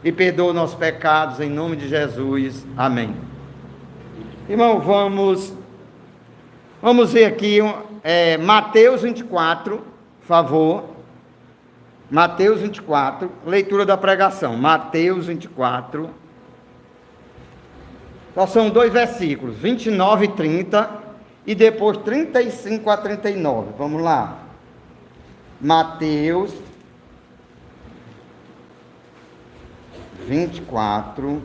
e perdoa nossos pecados, em nome de Jesus. Amém. Irmão, vamos ver aqui Mateus 24, por favor. Mateus 24, leitura da pregação. Mateus 24. Só são 2 versículos, 29 e 30, e depois 35 a 39. Vamos lá. Mateus 24.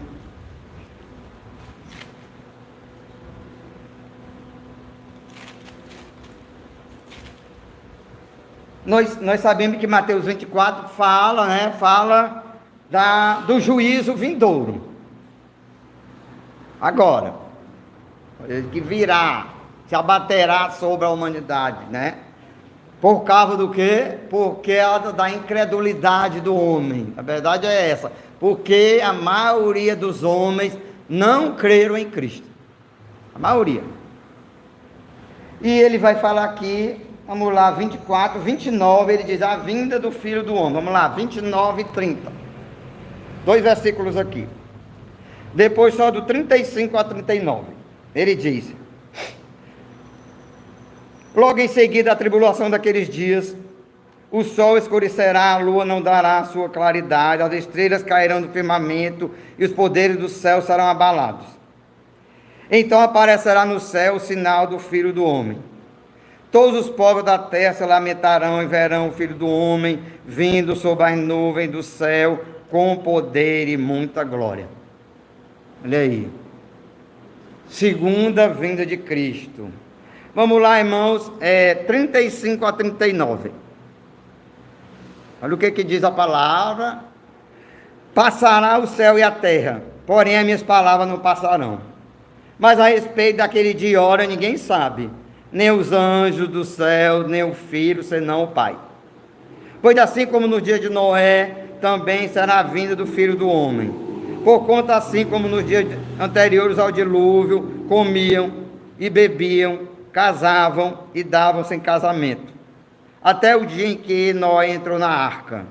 Nós sabemos que Mateus 24 fala do juízo vindouro. Agora, que virá, se abaterá sobre a humanidade, né? Por causa do quê? Porque da incredulidade do homem. A verdade é essa. Porque a maioria dos homens não creram em Cristo. A maioria. E ele vai falar aqui, vamos lá, 24, 29, ele diz a vinda do Filho do Homem. Vamos lá, 29 e 30. 2 versículos aqui. Depois só do 35 a 39. Ele diz: logo em seguida a tribulação daqueles dias, o sol escurecerá, a lua não dará a sua claridade, as estrelas cairão do firmamento e os poderes do céu serão abalados. Então aparecerá no céu o sinal do Filho do Homem. Todos os povos da terra se lamentarão e verão o Filho do Homem vindo sobre as nuvens do céu com poder e muita glória. Olha aí. Segunda vinda de Cristo. Vamos lá, irmãos, 35 a 39. Olha o que diz a palavra. Passará o céu e a terra, porém as minhas palavras não passarão. Mas a respeito daquele dia e hora ninguém sabe, nem os anjos do céu, nem o Filho, senão o Pai. Pois assim como no dia de Noé, também será a vinda do Filho do Homem. Porquanto assim como nos dias anteriores ao dilúvio, comiam e bebiam, casavam e davam-se em casamento, até o dia em que Noé entrou na arca,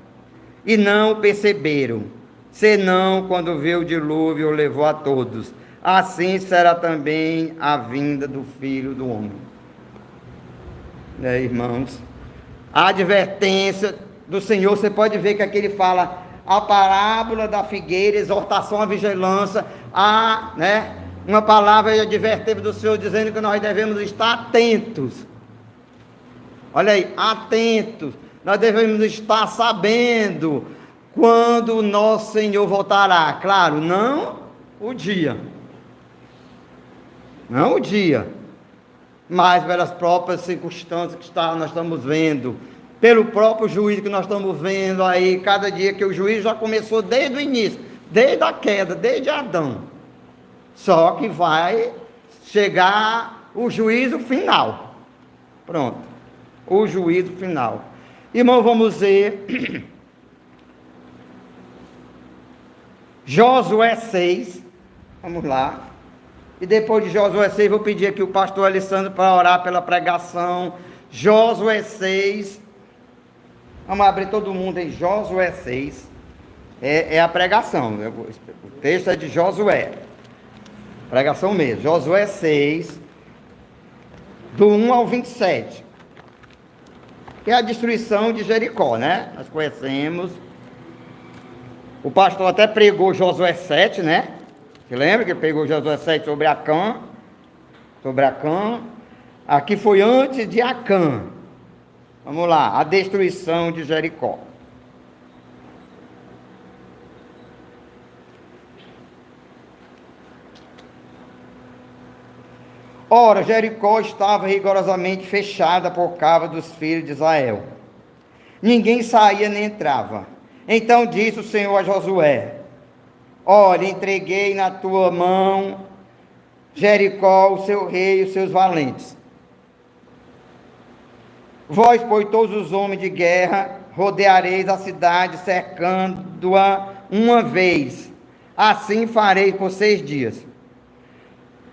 e não perceberam, senão quando veio o dilúvio, o levou a todos. Assim será também a vinda do Filho do Homem. Irmãos, a advertência do Senhor, você pode ver que aqui ele fala a parábola da figueira, exortação à vigilância, uma palavra advertente do Senhor dizendo que nós devemos estar atentos. Olha aí, atentos. Nós devemos estar sabendo quando o nosso Senhor voltará. Claro, não o dia. Não o dia. Mas pelas próprias circunstâncias que nós estamos vendo, pelo próprio juízo que nós estamos vendo aí, cada dia que o juízo já começou desde o início, desde a queda, desde Adão. Só que vai chegar o juízo final. Pronto. O juízo final. Irmão, vamos ver Josué 6. Vamos lá. E depois de Josué 6, vou pedir aqui o pastor Alessandro para orar pela pregação. Josué 6. Vamos abrir todo mundo em Josué 6. É a pregação. O texto é de Josué. Pregação mesmo. Josué 6, do 1 ao 27. Que é a destruição de Jericó, né? Nós conhecemos. O pastor até pregou Josué 7, né? Você lembra que ele pregou Josué 7 sobre Acã? Sobre Acã. Aqui foi antes de Acã. Vamos lá, a destruição de Jericó. Ora, Jericó estava rigorosamente fechada por causa dos filhos de Israel. Ninguém saía nem entrava. Então disse o Senhor a Josué: olha, entreguei na tua mão Jericó, o seu rei e os seus valentes. Vós, pois, todos os homens de guerra, rodeareis a cidade, cercando-a uma vez. Assim farei por 6 dias.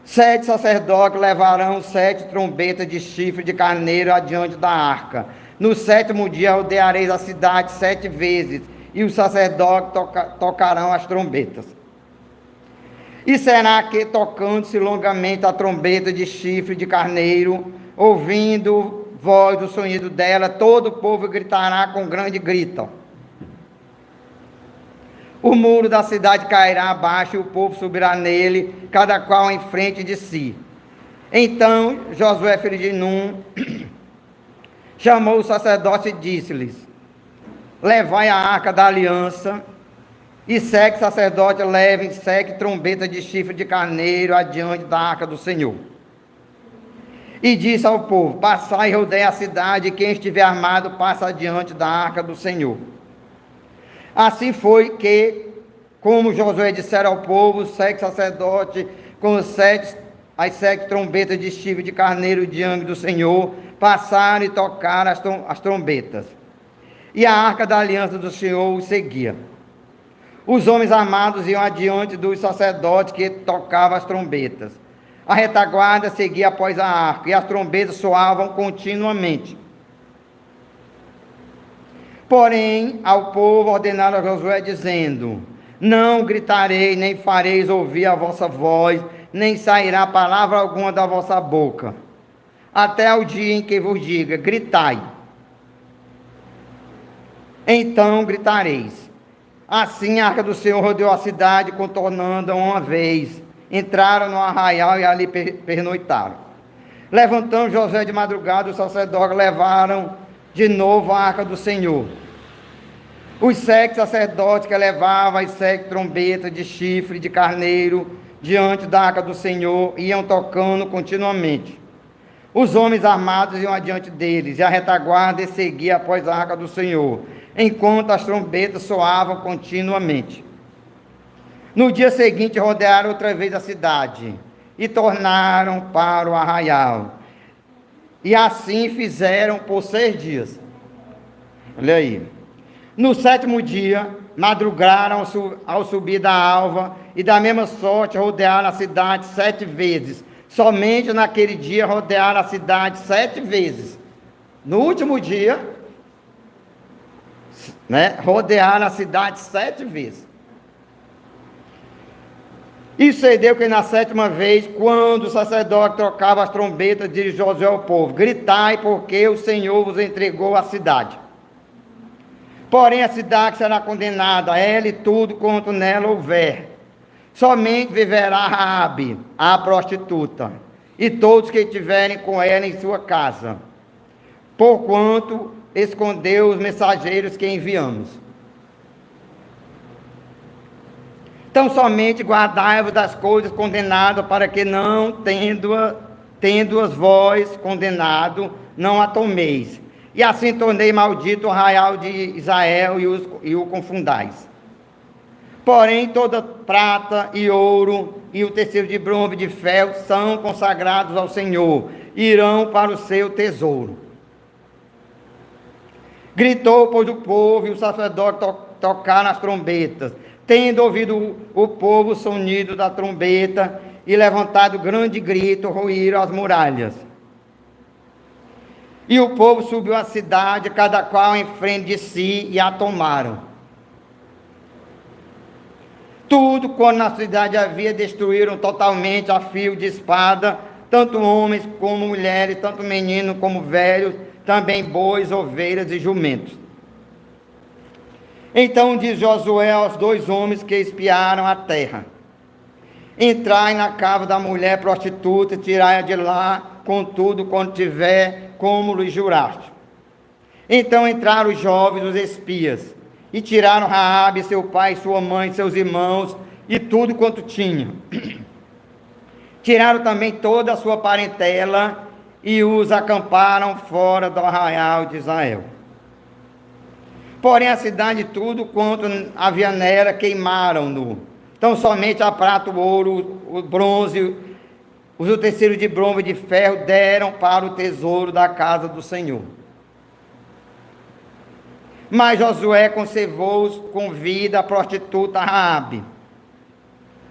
7 sacerdotes levarão 7 trombetas de chifre de carneiro adiante da arca. No 7º dia rodeareis a cidade 7 vezes, e os sacerdotes tocarão as trombetas. E será que, tocando-se longamente a trombeta de chifre de carneiro, ouvindo voz do sonido dela, todo o povo gritará com grande grito. O muro da cidade cairá abaixo e o povo subirá nele, cada qual em frente de si. Então Josué, filho de Num, chamou os sacerdotes e disse-lhes: levai a arca da aliança, e segue sacerdote, levem, segue trombeta de chifre de carneiro adiante da arca do Senhor. E disse ao povo: passai e rodei a cidade, e quem estiver armado passa adiante da arca do Senhor. Assim foi que, como Josué dissera ao povo, segue sacerdote com as sete trombetas de chifre de carneiro diante do Senhor, passaram e tocaram as trombetas. E a arca da aliança do Senhor os seguia. Os homens armados iam adiante dos sacerdotes que tocavam as trombetas. A retaguarda seguia após a arca, e as trombetas soavam continuamente. Porém, ao povo ordenaram a Josué, dizendo: não gritarei, nem fareis ouvir a vossa voz, nem sairá palavra alguma da vossa boca, até o dia em que vos diga: gritai. Então gritareis. Assim a arca do Senhor rodeou a cidade, contornando-a uma vez. Entraram no arraial e ali pernoitaram. Levantando Josué de madrugada, os sacerdotes levaram de novo a arca do Senhor. Os 7 sacerdotes que levavam as 7 trombetas de chifre de carneiro diante da arca do Senhor iam tocando continuamente. Os homens armados iam adiante deles, e a retaguarda seguia após a arca do Senhor, enquanto as trombetas soavam continuamente. No dia seguinte rodearam outra vez a cidade e tornaram para o arraial. E assim fizeram por 6 dias. Olha aí. No 7º dia, madrugaram ao subir da alva, e da mesma sorte rodearam a cidade 7 vezes. Somente naquele dia rodearam a cidade 7 vezes. No último dia, rodearam a cidade 7 vezes. E sucedeu que na 7ª vez, quando o sacerdote trocava as trombetas, disse Josué ao povo: gritai, porque o Senhor vos entregou a cidade. Porém a cidade será condenada, ela e tudo quanto nela houver. Somente viverá Raabe, a prostituta, e todos que estiverem com ela em sua casa, porquanto escondeu os mensageiros que enviamos. Então somente guardai-vos das coisas condenadas, para que não, tendo-as vós condenado, não a tomeis. E assim tornei maldito o arraial de Israel e o confundais. Porém toda prata e ouro e o tecido de bronze e de ferro são consagrados ao Senhor, irão para o seu tesouro. Gritou, pois, o povo, e os sacerdotes tocaram as trombetas. Tendo ouvido o povo o sonido da trombeta e levantado grande grito, ruíram as muralhas. E o povo subiu à cidade, cada qual em frente de si, e a tomaram. Tudo quanto na cidade havia destruíram totalmente a fio de espada, tanto homens como mulheres, tanto meninos como velhos, também bois, ovelhas e jumentos. Então diz Josué aos 2 homens que espiaram a terra: entrai na casa da mulher prostituta e tirai-a de lá, com tudo quanto tiver, como lhe juraste. Então entraram os jovens, os espias, e tiraram Raabe, seu pai, sua mãe, seus irmãos, e tudo quanto tinha. Tiraram também toda a sua parentela, e os acamparam fora do arraial de Israel. Porém a cidade, tudo quanto havia nela, queimaram-no. Então somente a prata, o ouro, o bronze, os utensílios de bronze e de ferro deram para o tesouro da casa do Senhor. Mas Josué conservou com vida a prostituta Raabe,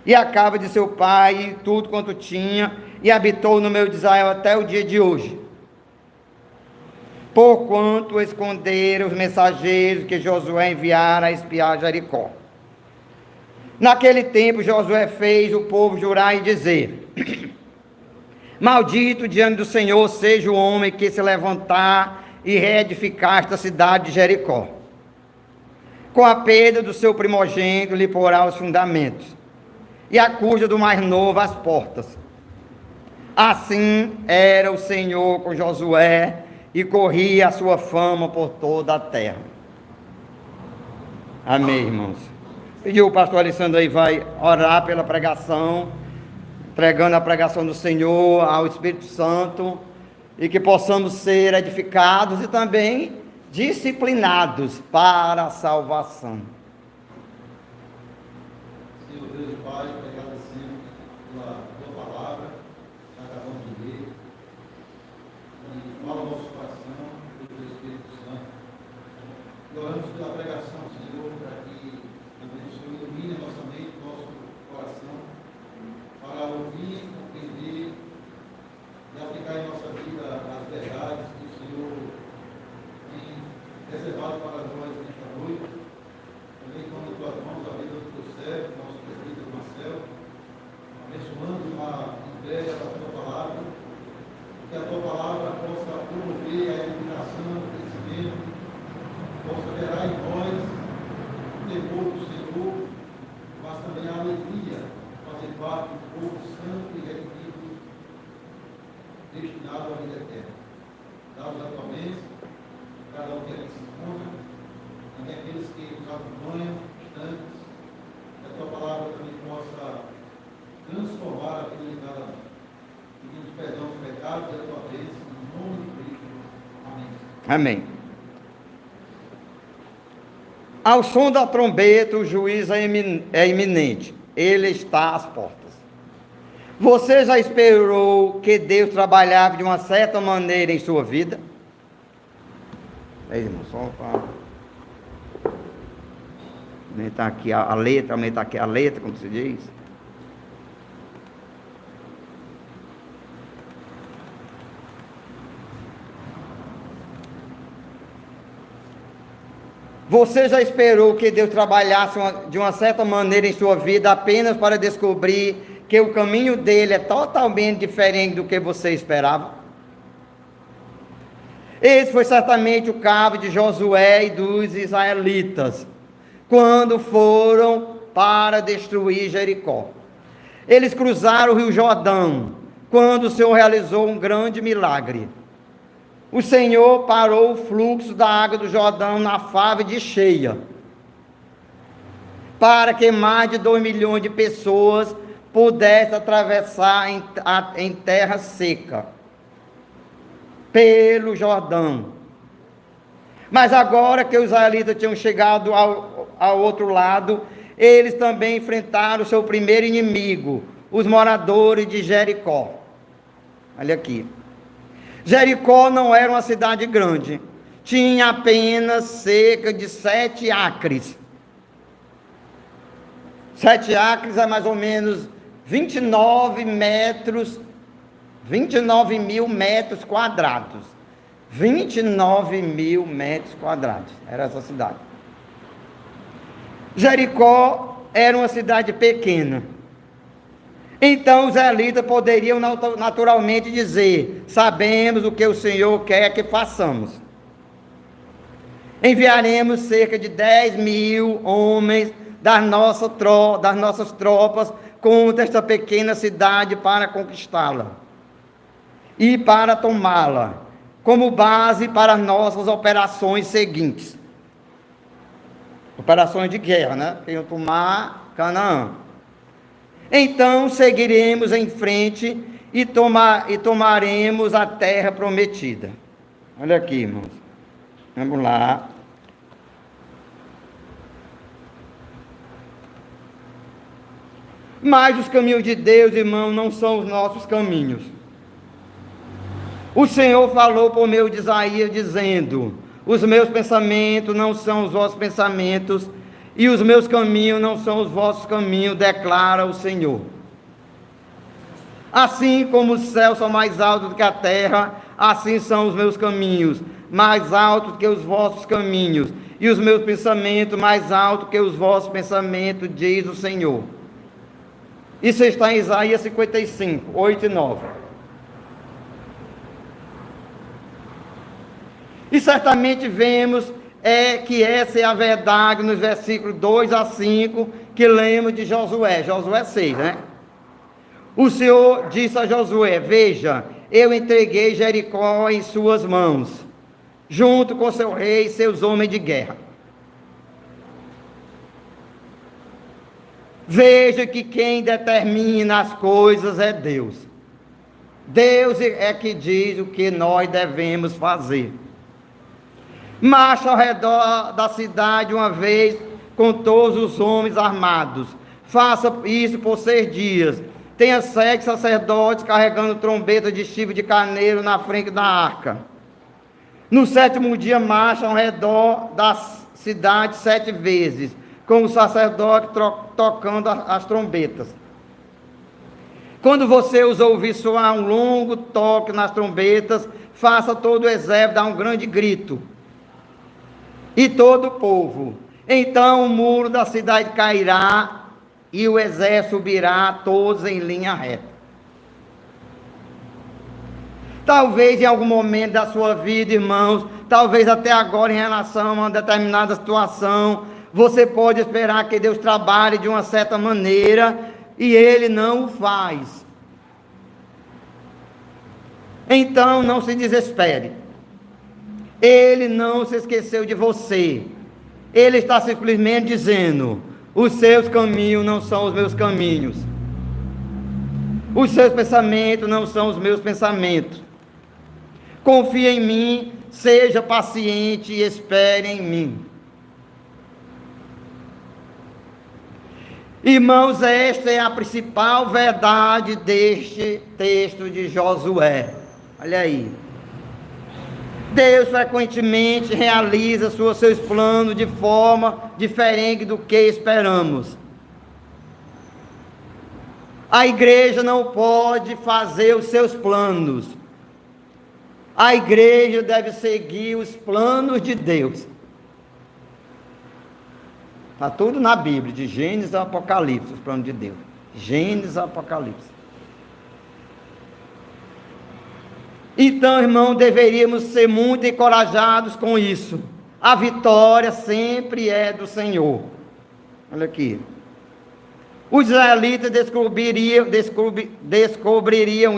e a casa de seu pai, e tudo quanto tinha, e habitou no meio de Israel até o dia de hoje. porquanto esconderam os mensageiros que Josué enviara a espiar Jericó. Naquele tempo Josué fez o povo jurar e dizer: maldito diante do Senhor seja o homem que se levantar e reedificar esta cidade de Jericó. Com a perda do seu primogênito lhe porá os fundamentos, e a custa do mais novo as portas. Assim era o Senhor com Josué, e corria a sua fama por toda a terra. Amém, irmãos. Pediu o pastor Alessandro aí, vai orar pela pregação, entregando a pregação do Senhor ao Espírito Santo, e que possamos ser edificados e também disciplinados para a salvação. Senhor Deus e Pai, agradecemos pela tua palavra, que acabamos de ler, e fala o nosso coração, pelo Espírito Santo. E oramos pela pregação, Senhor, para que o Senhor ilumine a nossa mente, nosso coração, para ouvir, compreender e aplicar em nossa vida as verdades que o Senhor tem reservado para nós nesta noite. Também quando tuas mãos a vida do teu servo, nosso presbítero Marcelo, abençoando a entrega da tua palavra, que a tua palavra possa promover a edificação, o crescimento, possa gerar em nós o temor do Senhor, mas também a alegria de fazer parte do povo santo e redimido, destinado à vida eterna. Dá-nos a tua bênção, cada um que aqui se encontra, também aqueles que nos acompanham, distantes, que a tua palavra também possa transformar a vida de cada um. Pedimos perdão dos pecados e a tua bênção, em nome de Cristo. Amém. Amém. Ao som da trombeta, o juiz é iminente. Ele está às portas. Você já esperou que Deus trabalhava de uma certa maneira em sua vida? Irmão, só para aumentar aqui a letra, aumentar aqui a letra, como se diz. Você já esperou que Deus trabalhasse de uma certa maneira em sua vida apenas para descobrir que o caminho dele é totalmente diferente do que você esperava? Esse foi certamente o caso de Josué e dos israelitas, quando foram para destruir Jericó. Eles cruzaram o rio Jordão, quando o Senhor realizou um grande milagre. O Senhor parou o fluxo da água do Jordão na fave de cheia, para que mais de 2 milhões de pessoas pudessem atravessar em terra seca, pelo Jordão. Mas agora que os israelitas tinham chegado ao outro lado, eles também enfrentaram o seu primeiro inimigo, os moradores de Jericó. Olha aqui. Jericó não era uma cidade grande, tinha apenas cerca de 7 acres. 7 acres é mais ou menos 29 mil metros quadrados. 29 mil metros quadrados, era essa cidade. Jericó era uma cidade pequena. Então os israelitas poderiam naturalmente dizer: sabemos o que o Senhor quer que façamos. Enviaremos cerca de 10 mil homens das nossas tropas contra esta pequena cidade para conquistá-la e para tomá-la como base para nossas operações seguintes. Operações de guerra, né? Queriam tomar Canaã. Então seguiremos em frente e tomaremos a terra prometida. Olha aqui, irmãos. Vamos lá. Mas os caminhos de Deus, irmão, não são os nossos caminhos. O Senhor falou por meio de Isaías, dizendo: os meus pensamentos não são os vossos pensamentos, e os meus caminhos não são os vossos caminhos, declara o Senhor. Assim como os céus são mais altos do que a terra, assim são os meus caminhos, mais altos que os vossos caminhos, e os meus pensamentos mais altos que os vossos pensamentos, diz o Senhor. Isso está em Isaías 55, 8 e 9. E certamente vemos que essa é a verdade nos versículos 2 a 5, que lemos de Josué 6, né? O Senhor disse a Josué: veja, eu entreguei Jericó em suas mãos, junto com seu rei e seus homens de guerra. Veja que quem determina as coisas é Deus. Deus é que diz o que nós devemos fazer. Marcha ao redor da cidade uma vez com todos os homens armados. Faça isso por 6 dias. Tenha 7 sacerdotes carregando trombeta de chifre de carneiro na frente da arca. No 7º dia, marcha ao redor da cidade 7 vezes, com o sacerdote tocando as trombetas. Quando você os ouvir soar um longo toque nas trombetas, faça todo o exército dar um grande grito. E todo o povo. Então o muro da cidade cairá e o exército subirá, todos em linha reta. Talvez em algum momento da sua vida, irmãos, talvez até agora em relação a uma determinada situação, você pode esperar que Deus trabalhe de uma certa maneira e Ele não o faz. Então não se desespere. Ele não se esqueceu de você. Ele está simplesmente dizendo: os seus caminhos não são os meus caminhos. Os seus pensamentos não são os meus pensamentos. Confie em mim, seja paciente e espere em mim. Irmãos, esta é a principal verdade deste texto de Josué. Olha aí. Deus frequentemente realiza seus planos de forma diferente do que esperamos. A igreja não pode fazer os seus planos. A igreja deve seguir os planos de Deus. Está tudo na Bíblia, de Gênesis a Apocalipse, os planos de Deus. Gênesis a Apocalipse. Então, irmão, deveríamos ser muito encorajados com isso. A vitória sempre é do Senhor. Olha aqui. Os israelitas descobririam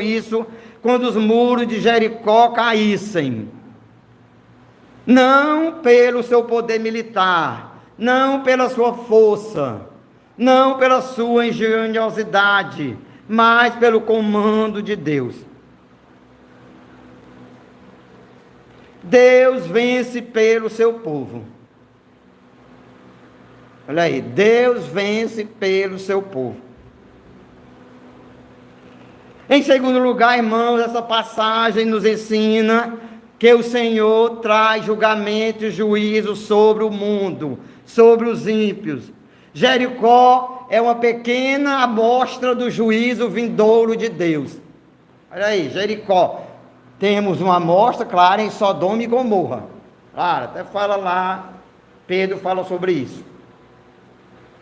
isso quando os muros de Jericó caíssem. Não pelo seu poder militar, não pela sua força, não pela sua engenhosidade, mas pelo comando de Deus. Deus vence pelo seu povo. Olha aí, Deus vence pelo seu povo. Em segundo lugar, irmãos, essa passagem nos ensina que o Senhor traz julgamento e juízo sobre o mundo, sobre os ímpios. Jericó é uma pequena amostra do juízo vindouro de Deus. Olha aí, Jericó. Temos uma amostra clara em Sodoma e Gomorra. Claro, até fala lá, Pedro fala sobre isso.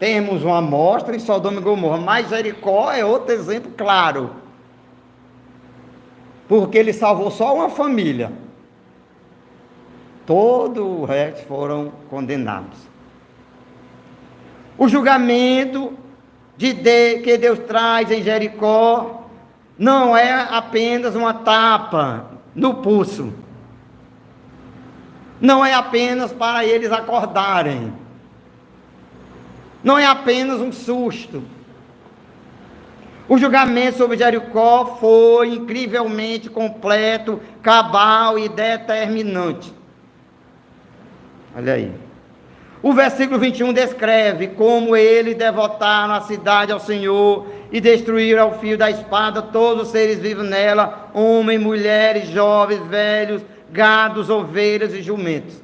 Temos uma amostra em Sodoma e Gomorra, mas Jericó é outro exemplo claro. Porque ele salvou só uma família. Todo o resto foram condenados. O julgamento que Deus traz em Jericó não é apenas uma tapa no pulso. Não é apenas para eles acordarem. Não é apenas um susto. O julgamento sobre Jericó foi incrivelmente completo, cabal e determinante. Olha aí. O versículo 21 descreve como eles devotaram a cidade ao Senhor e destruíram ao fio da espada todos os seres vivos nela, homens, mulheres, jovens, velhos, gados, ovelhas e jumentos.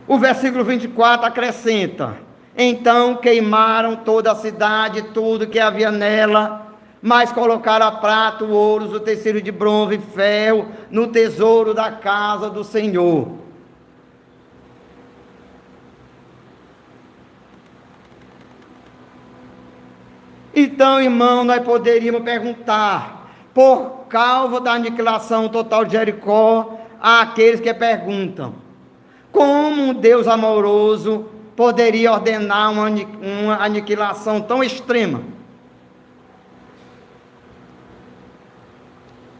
O versículo 24 acrescenta: então queimaram toda a cidade, tudo que havia nela, mas colocaram a prata, o ouro, o tecido de bronze e ferro no tesouro da casa do Senhor. Então, irmão, nós poderíamos perguntar, por causa da aniquilação total de Jericó, àqueles que perguntam, como um Deus amoroso poderia ordenar uma aniquilação tão extrema?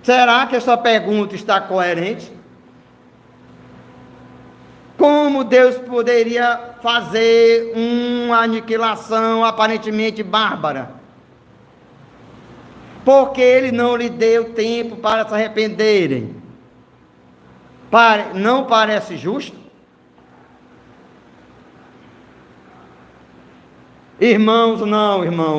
Será que essa pergunta está coerente? Como Deus poderia fazer uma aniquilação aparentemente bárbara? Porque Ele não lhe deu tempo para se arrependerem. Não parece justo? Irmãos,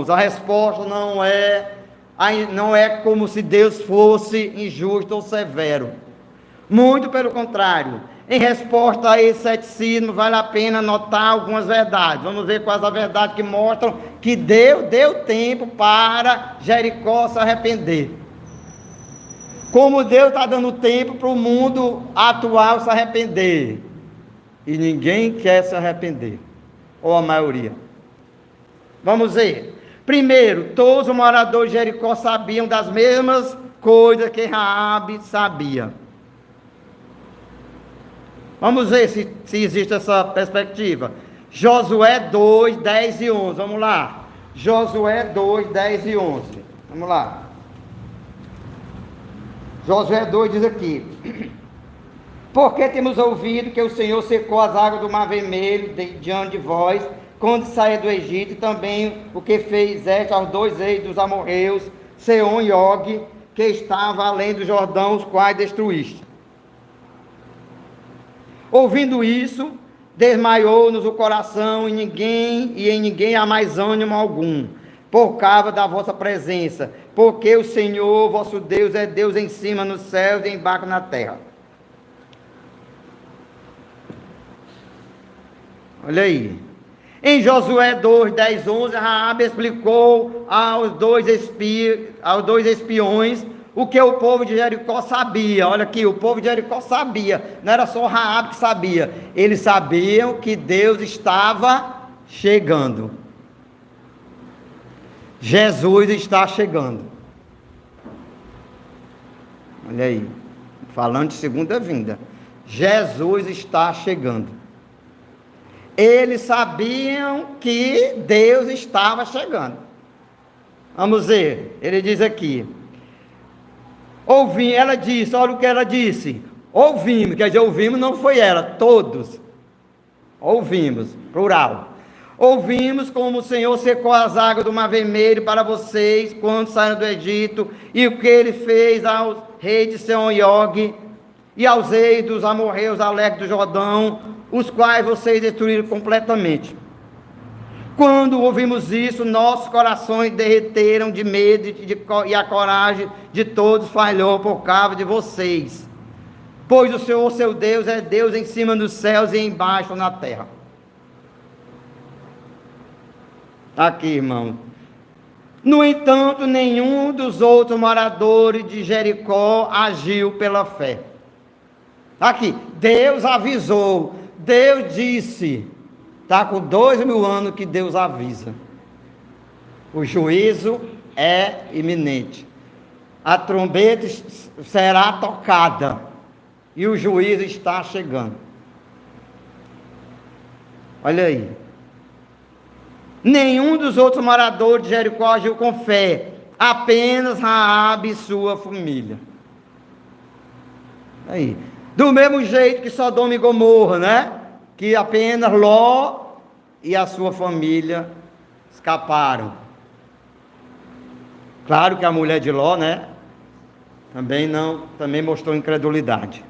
a resposta não é como se Deus fosse injusto ou severo. Muito pelo contrário. Em resposta a esse ceticismo, vale a pena notar algumas verdades. Vamos ver quais as verdades que mostram que Deus deu tempo para Jericó se arrepender. Como Deus está dando tempo para o mundo atual se arrepender. E ninguém quer se arrepender. Ou a maioria. Vamos ver. Primeiro, todos os moradores de Jericó sabiam das mesmas coisas que Raabe sabia. Vamos ver se existe essa perspectiva. Josué 2, 10 e 11. Vamos lá. Josué 2, 10 e 11. Vamos lá. Josué 2 diz aqui: porque temos ouvido que o Senhor secou as águas do Mar Vermelho diante de vós, quando saía do Egito, e também o que fez aos dois reis dos amorreus, Seom e Og, que estavam além do Jordão, os quais destruíste. Ouvindo isso, desmaiou-nos o coração, e em ninguém há mais ânimo algum, por causa da vossa presença, porque o Senhor vosso Deus é Deus em cima nos céus e embaixo na terra. Olha aí. Em Josué 2, 10, 11, Raabe explicou aos dois espiões o que o povo de Jericó sabia. Olha aqui, o povo de Jericó sabia, não era só Raabe que sabia, eles sabiam que Deus estava chegando. Jesus está chegando. Olha aí, falando de segunda vinda, Jesus está chegando. Eles sabiam que Deus estava chegando. Vamos ver, ele diz aqui, ela disse, olha o que ela disse, ouvimos, quer dizer, ouvimos não foi ela, todos, ouvimos, plural, ouvimos como o Senhor secou as águas do Mar Vermelho para vocês, quando saíram do Egito, e o que Ele fez aos reis de Seom e Og, e aos reis dos amorreus alegres do Jordão, os quais vocês destruíram completamente. Quando ouvimos isso, nossos corações derreteram de medo e a coragem de todos falhou por causa de vocês. Pois o Senhor, seu Deus, é Deus em cima dos céus e embaixo na terra. Aqui, irmão. No entanto, nenhum dos outros moradores de Jericó agiu pela fé. Aqui, Deus avisou, Deus disse. Está com 2000 anos que Deus avisa. O juízo é iminente. A trombeta será tocada. E o juízo está chegando. Olha aí. Nenhum dos outros moradores de Jericó agiu com fé. Apenas Raabe e sua família. Aí. Do mesmo jeito que Sodoma e Gomorra, né? Que apenas Ló e a sua família escaparam. Claro que a mulher de Ló, né? Também mostrou incredulidade.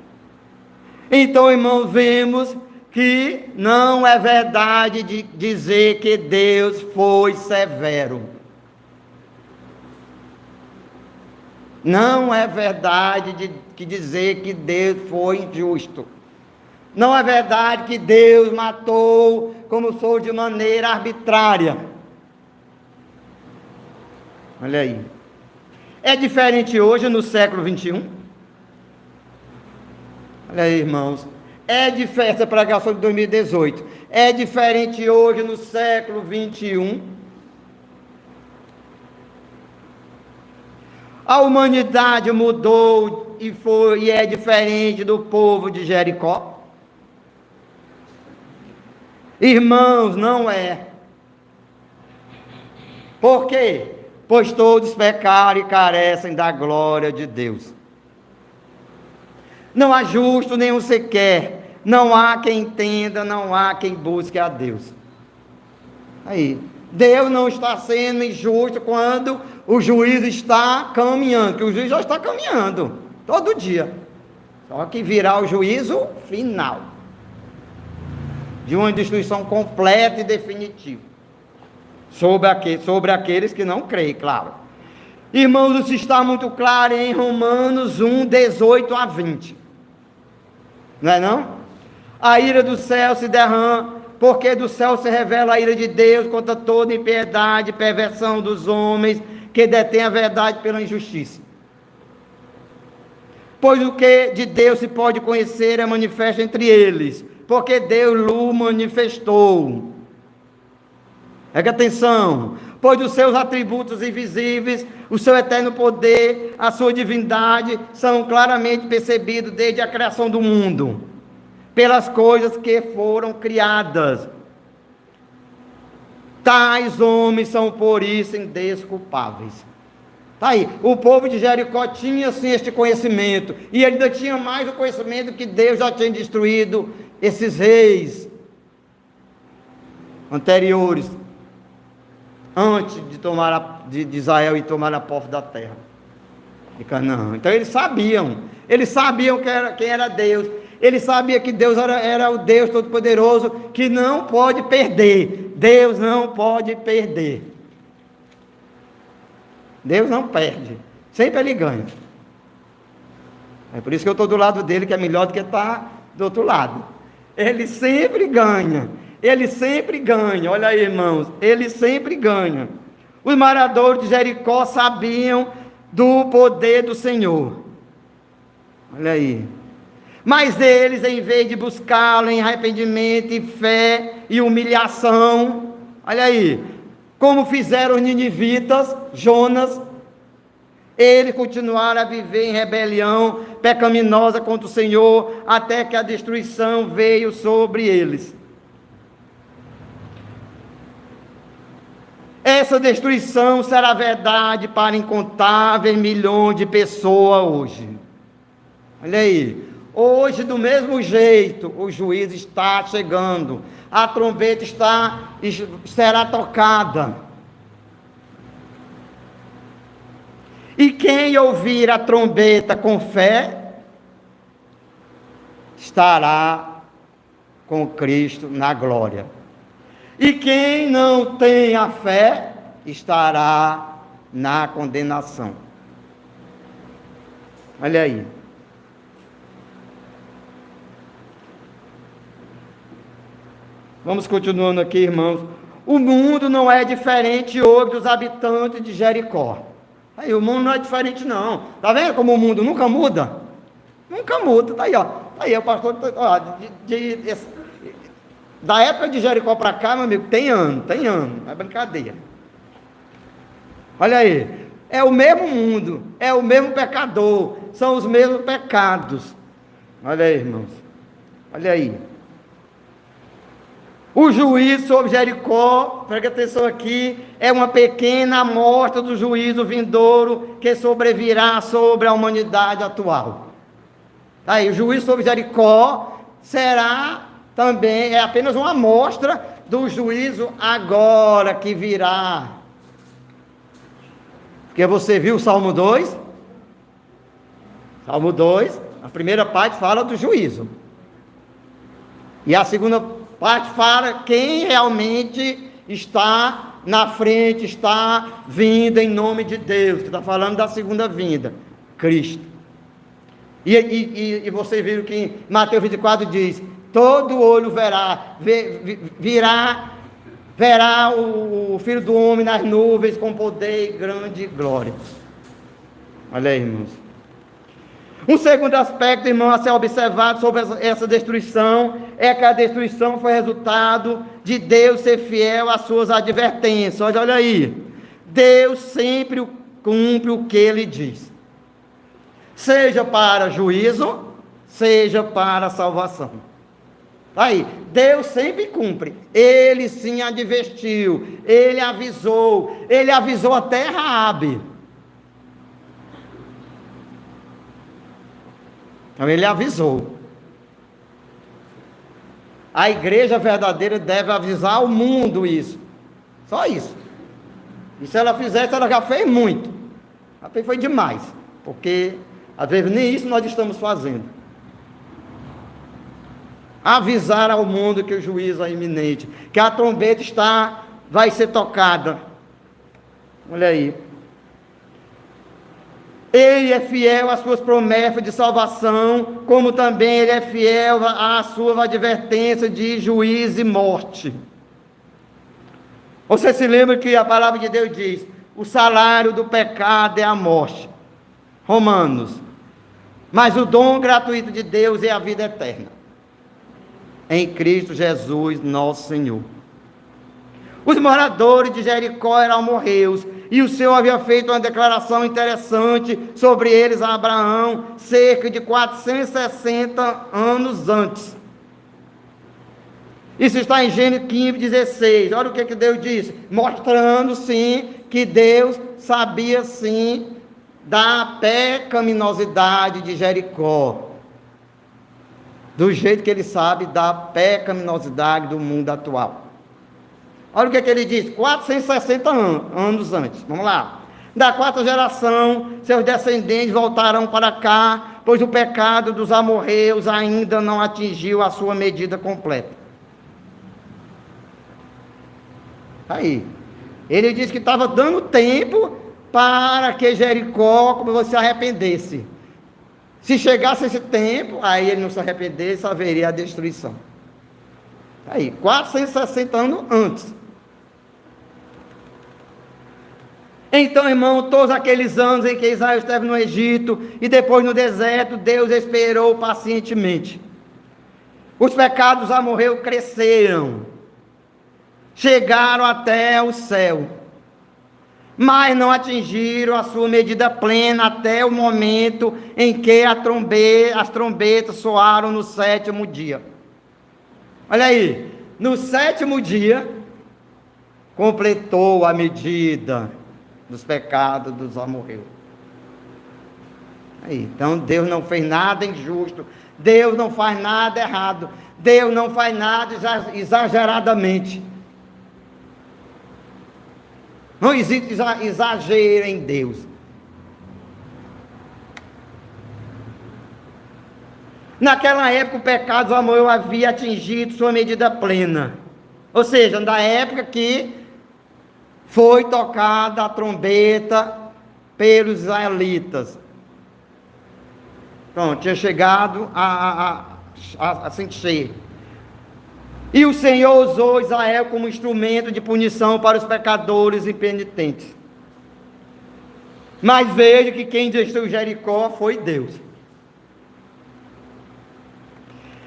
Então, irmãos, vemos que não é verdade de dizer que Deus foi severo. Não é verdade de dizer que Deus foi injusto. Não é verdade que Deus matou como for de maneira arbitrária. Olha aí. É diferente hoje no século 21? Olha aí, irmãos. É diferente, essa pregação de 2018. É diferente hoje no século 21? A humanidade mudou e é diferente do povo de Jericó? Irmãos, não é. Por quê? Pois todos pecaram e carecem da glória de Deus. Não há justo nenhum sequer, não há quem entenda, não há quem busque a Deus. Aí, Deus não está sendo injusto quando o juiz está caminhando, que o juiz já está caminhando, todo dia. Só que virá o juízo final, de uma destruição completa e definitiva, sobre aqueles que não creem, claro. Irmãos, isso está muito claro em Romanos 1, 18 a 20. Não é não? A ira do céu se derrama, porque do céu se revela a ira de Deus contra toda impiedade e perversão dos homens que detêm a verdade pela injustiça. Pois o que de Deus se pode conhecer é manifesto entre eles, porque Deus o manifestou. Preste atenção. Pois os seus atributos invisíveis, o seu eterno poder, a sua divindade, são claramente percebidos desde a criação do mundo, pelas coisas que foram criadas. Tais homens são por isso indesculpáveis. Está aí, o povo de Jericó tinha sim este conhecimento, e ele ainda tinha mais o conhecimento que Deus já tinha destruído esses reis anteriores, antes de Israel ir tomar a posse da terra de Canaã. Então eles sabiam quem era Deus, eles sabiam que Deus era o Deus Todo-Poderoso, que não pode perder. Deus não pode perder. Deus não perde, sempre ele ganha. É por isso que eu estou do lado dele, que é melhor do que estar do outro lado. Ele sempre ganha. Ele sempre ganha, olha aí, irmãos, ele sempre ganha. Os moradores de Jericó sabiam do poder do Senhor, olha aí. Mas eles, em vez de buscá-lo em arrependimento e fé e humilhação, olha aí, como fizeram os ninivitas, Jonas, eles continuaram a viver em rebelião pecaminosa contra o Senhor, até que a destruição veio sobre eles. Essa destruição será verdade para incontáveis milhões de pessoas hoje. Olha aí, hoje do mesmo jeito, o juízo está chegando, a trombeta será tocada. E quem ouvir a trombeta com fé, estará com Cristo na glória. E quem não tem a fé, estará na condenação. Olha aí. Vamos continuando aqui, irmãos. O mundo não é diferente hoje dos habitantes de Jericó. Aí, o mundo não é diferente não. Está vendo como o mundo nunca muda? Nunca muda, está aí, ó. Tá aí, o pastor, ó, da época de Jericó para cá, meu amigo, tem ano, não é brincadeira. Olha aí, é o mesmo mundo, é o mesmo pecador, são os mesmos pecados. Olha aí, irmãos, olha aí. O juízo sobre Jericó, presta atenção aqui, é uma pequena amostra do juízo vindouro que sobrevirá sobre a humanidade atual. Aí, o juízo sobre Jericó será também, é apenas uma amostra do juízo agora que virá. Porque você viu o Salmo 2? Salmo 2, a primeira parte fala do juízo. E a segunda parte fala quem realmente está na frente, está vindo em nome de Deus, que está falando da segunda vinda, Cristo. E vocês viram que em Mateus 24 diz: todo olho verá o Filho do Homem nas nuvens com poder e grande glória. Olha aí, irmãos. Um segundo aspecto, irmão, a ser observado sobre essa destruição, é que a destruição foi resultado de Deus ser fiel às suas advertências. Olha aí. Deus sempre cumpre o que Ele diz. Seja para juízo, seja para salvação. Aí, Deus sempre cumpre. Ele sim advertiu, Ele avisou até Raabe. Então, Ele avisou. A igreja verdadeira deve avisar o mundo isso. Só isso. E se ela fizesse, ela já fez muito. Até foi demais. Porque, às vezes, nem isso nós estamos fazendo. Avisar ao mundo que o juízo é iminente, que a trombeta vai ser tocada. Olha aí. Ele é fiel às suas promessas de salvação, como também ele é fiel às suas advertências de juízo e morte. Você se lembra que a palavra de Deus diz: o salário do pecado é a morte. Romanos. Mas o dom gratuito de Deus é a vida eterna em Cristo Jesus, nosso Senhor. Os moradores de Jericó eram amorreus, e o Senhor havia feito uma declaração interessante sobre eles a Abraão, cerca de 460 anos antes. Isso está em Gênesis 15:16. Olha o que Deus disse, mostrando sim que Deus sabia sim da pecaminosidade de Jericó. Do jeito que ele sabe da pecaminosidade do mundo atual. Olha o que ele diz, 460 anos antes. Vamos lá. Da quarta geração, seus descendentes voltarão para cá, pois o pecado dos amorreus ainda não atingiu a sua medida completa. Aí. Ele disse que estava dando tempo para que Jericó se arrependesse. Se chegasse esse tempo, aí ele não se arrependesse, haveria a destruição. Aí, 460 anos antes. Então, irmão, todos aqueles anos em que Israel esteve no Egito e depois no deserto, Deus esperou pacientemente. Os pecados amorreus cresceram, chegaram até o céu, mas não atingiram a sua medida plena até o momento em que as trombetas soaram no 7º dia. Olha aí, no 7º dia, completou a medida dos pecados dos amorreus. Aí, então Deus não fez nada injusto, Deus não faz nada errado, Deus não faz nada exageradamente. Não existe exagero em Deus. Naquela época o pecado do amor havia atingido sua medida plena. Ou seja, na época que foi tocada a trombeta pelos israelitas. Pronto, tinha chegado a se encher. E o Senhor usou Israel como instrumento de punição para os pecadores impenitentes. Mas veja que quem destruiu Jericó foi Deus.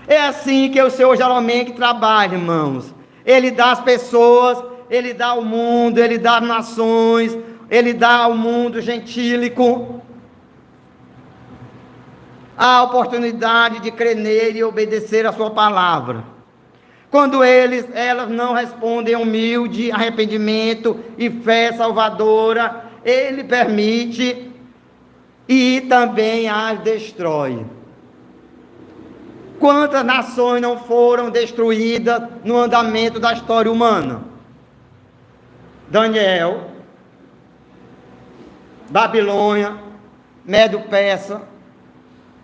É assim que o Senhor geralmente trabalha, irmãos. Ele dá às pessoas, Ele dá ao mundo, Ele dá às nações, Ele dá ao mundo gentílico a oportunidade de crer nele e obedecer a sua palavra. Quando elas não respondem humilde arrependimento e fé salvadora, Ele permite e também as destrói. Quantas nações não foram destruídas no andamento da história humana? Daniel, Babilônia, Medo-Persa,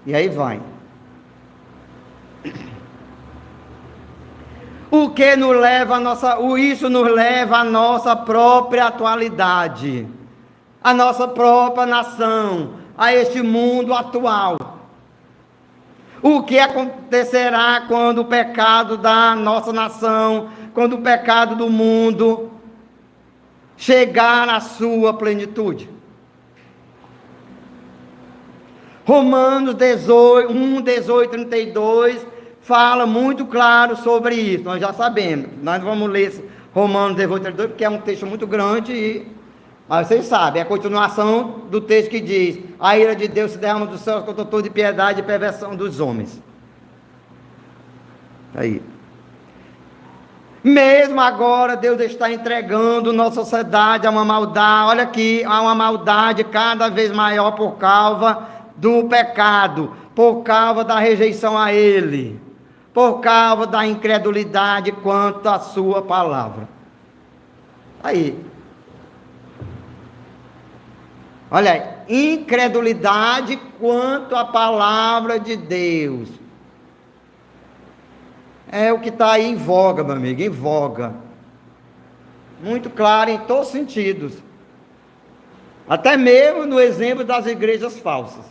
e aí vai. O que nos leva isso nos leva à nossa própria atualidade, à nossa própria nação, a este mundo atual. O que acontecerá quando o pecado da nossa nação, quando o pecado do mundo chegar à sua plenitude? Romanos 18, 1, 18, 32 fala muito claro sobre isso. Nós já sabemos. Nós não vamos ler Romanos 18, 32 porque é um texto muito grande, mas vocês sabem, é a continuação do texto que diz: a ira de Deus se derrama dos céus contra toda piedade e perversão dos homens. Aí. Mesmo agora, Deus está entregando nossa sociedade a uma maldade, olha aqui, a uma maldade cada vez maior por causa do pecado, por causa da rejeição a Ele, por causa da incredulidade quanto à sua palavra. Aí. Olha aí, incredulidade quanto à palavra de Deus. É o que está aí em voga, meu amigo, em voga. Muito claro em todos os sentidos. Até mesmo no exemplo das igrejas falsas.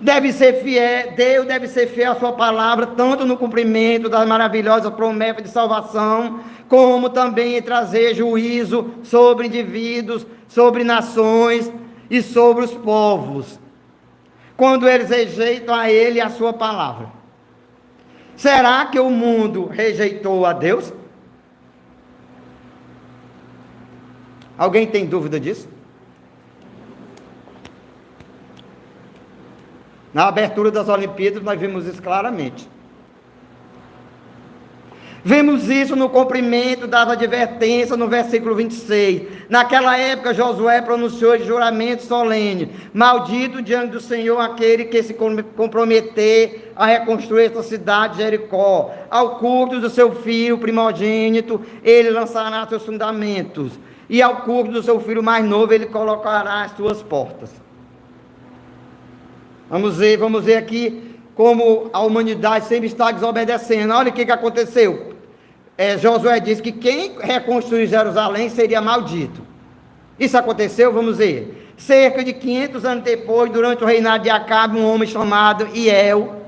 Deve ser fiel, Deus deve ser fiel à sua palavra, tanto no cumprimento das maravilhosas promessas de salvação, como também em trazer juízo sobre indivíduos, sobre nações e sobre os povos, quando eles rejeitam a Ele e a sua palavra. Será que o mundo rejeitou a Deus? Alguém tem dúvida disso? Na abertura das Olimpíadas nós vimos isso claramente. Vemos isso no cumprimento das advertências no versículo 26. Naquela época Josué pronunciou juramento solene: maldito diante do Senhor aquele que se comprometer a reconstruir esta cidade de Jericó. Ao culto do seu filho primogênito ele lançará seus fundamentos, e ao culto do seu filho mais novo ele colocará as suas portas. Vamos ver aqui como a humanidade sempre está desobedecendo. Olha o que aconteceu. Josué disse que quem reconstruir Jerusalém seria maldito. Isso aconteceu, vamos ver. Cerca de 500 anos depois, durante o reinado de Acabe, um homem chamado Hiel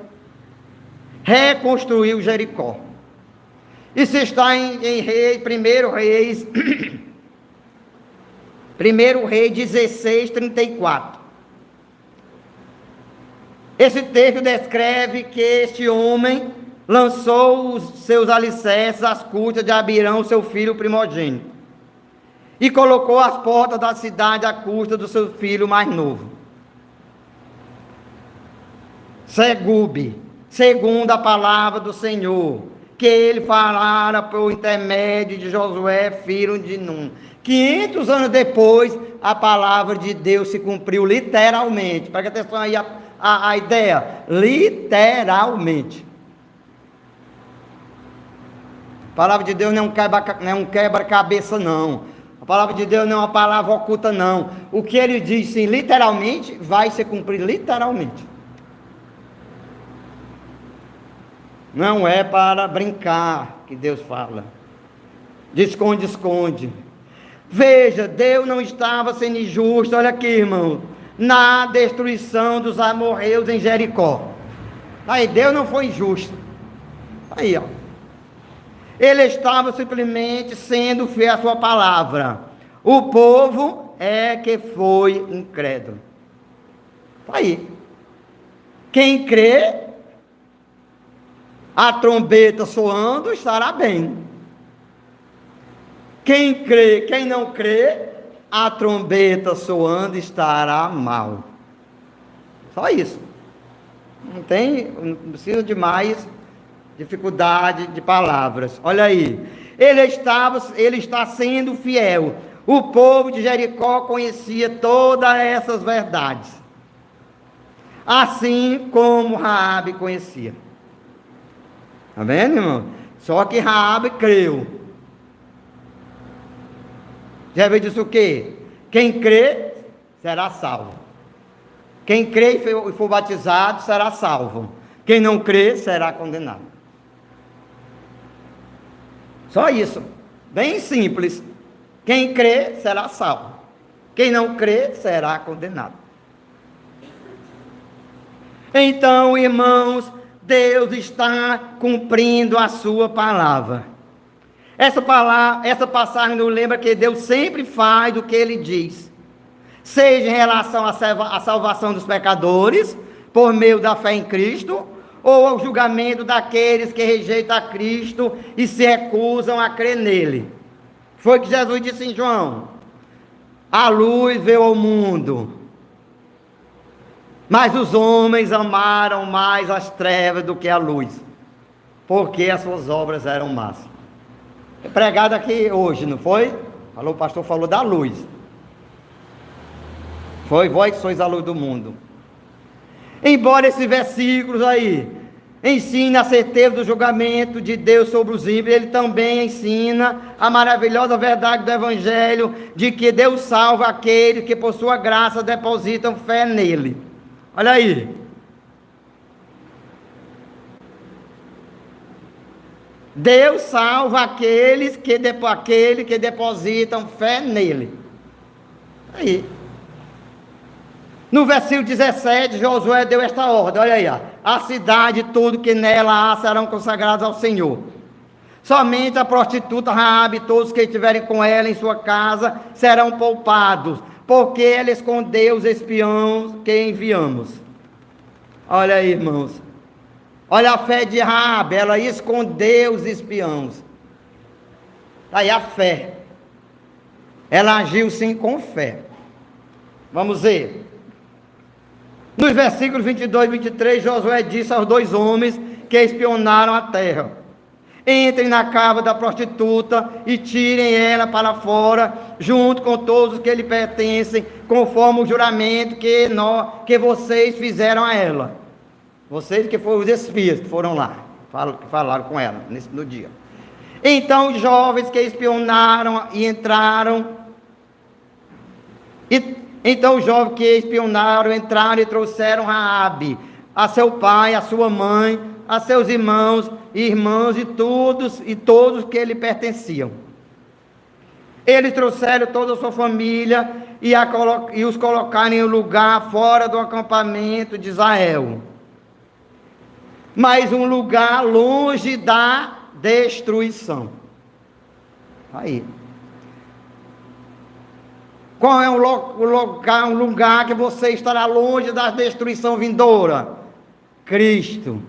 reconstruiu Jericó. Isso está em 1 Reis 16:34. Esse texto descreve que este homem lançou os seus alicerces às custas de Abirão, seu filho primogênito, e colocou as portas da cidade à custa do seu filho mais novo, Segube, segundo a palavra do Senhor, que ele falara por intermédio de Josué, filho de Num. 500 anos depois, a palavra de Deus se cumpriu literalmente. Presta atenção aí a ideia, literalmente. A palavra de Deus não é um quebra-cabeça, não. A palavra de Deus não é uma palavra oculta, não. O que ele diz, sim, literalmente, vai se cumprir literalmente. Não é para brincar que Deus fala. De esconde, esconde. Veja, Deus não estava sendo injusto, olha aqui, irmão, na destruição dos amorreus em Jericó. Aí, Deus não foi injusto. Aí, ó. Ele estava simplesmente sendo fiel à sua palavra. O povo é que foi incrédulo. Aí. Quem crê, a trombeta soando, estará bem. Quem crê, quem não crê, a trombeta soando, estará mal. Só isso. Não precisa de mais dificuldade de palavras. Olha aí. Ele está sendo fiel. O povo de Jericó conhecia todas essas verdades, assim como Raabe conhecia. Está vendo, irmão? Só que Raabe creu. Já viu disso o quê? Quem crê será salvo. Quem crê e for batizado será salvo. Quem não crê será condenado. Só isso. Bem simples. Quem crê será salvo. Quem não crê será condenado. Então, irmãos, Deus está cumprindo a sua palavra. Essa passagem nos lembra que Deus sempre faz o que Ele diz. seja em relação à salvação dos pecadores, por meio da fé em Cristo, ou ao julgamento daqueles que rejeitam a Cristo e se recusam a crer nele. Foi que Jesus disse em João: a luz veio ao mundo, mas os homens amaram mais as trevas do que a luz, porque as suas obras eram más. É pregado aqui hoje, não foi? O pastor falou da luz. Foi, vós que sois a luz do mundo. Embora esses versículos aí ensine a certeza do julgamento de Deus sobre os ímpios, ele também ensina a maravilhosa verdade do Evangelho, de que Deus salva aqueles que por sua graça depositam fé nele. Olha aí. Deus salva aqueles que depositam fé nele. Aí. No versículo 17, Josué deu esta ordem, olha aí, ó. A cidade e tudo que nela há serão consagrados ao Senhor. Somente a prostituta Raabe e todos que estiverem com ela em sua casa serão poupados, porque ela escondeu os espiões que enviamos. Olha aí, irmãos. Olha a fé de Raabe, ela escondeu os espiões. Aí a fé. Ela agiu sim com fé. Vamos ver. Nos versículos 22 e 23, Josué disse aos 2 homens que espionaram a terra: entrem na casa da prostituta e tirem ela para fora, junto com todos os que lhe pertencem, conforme o juramento que vocês fizeram a ela. Vocês que foram os espias que foram lá, que falaram com ela no dia. Então os jovens que espionaram e entraram, entraram e trouxeram Raabe, a seu pai, a sua mãe, a seus irmãos e todos que lhe pertenciam. Eles trouxeram toda a sua família e os colocaram em um lugar fora do acampamento de Israel, mas um lugar longe da destruição. Aí. Qual é um lugar que você estará longe da destruição vindoura? Cristo.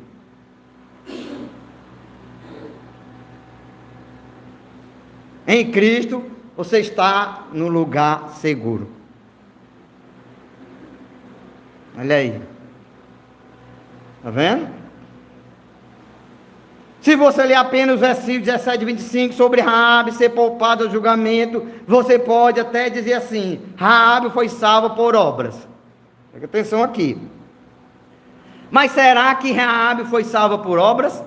Em Cristo, você está no lugar seguro. Olha aí. Está vendo? Se você ler apenas os versículos 17 e 25 sobre Raabe ser poupada do julgamento, você pode até dizer assim: Raabe foi salva por obras. Presta atenção aqui. Mas será que Raabe foi salva por obras?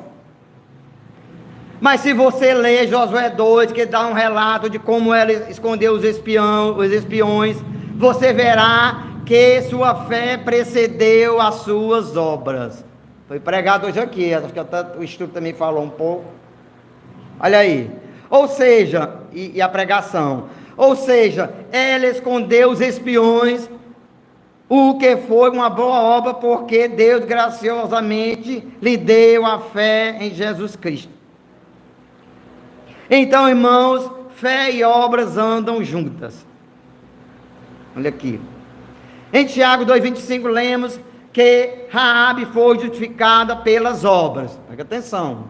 Mas se você ler Josué 2, que dá um relato de como ela escondeu os espiões, você verá que sua fé precedeu as suas obras. Foi pregado hoje aqui, acho que até o estudo também falou um pouco. Olha aí. Ou seja, e a pregação. Ou seja, ela escondeu os espiões, o que foi uma boa obra, porque Deus graciosamente lhe deu a fé em Jesus Cristo. Então, irmãos, fé e obras andam juntas. Olha aqui. Em Tiago 2,25 lemos que Raabe foi justificada pelas obras. Presta atenção.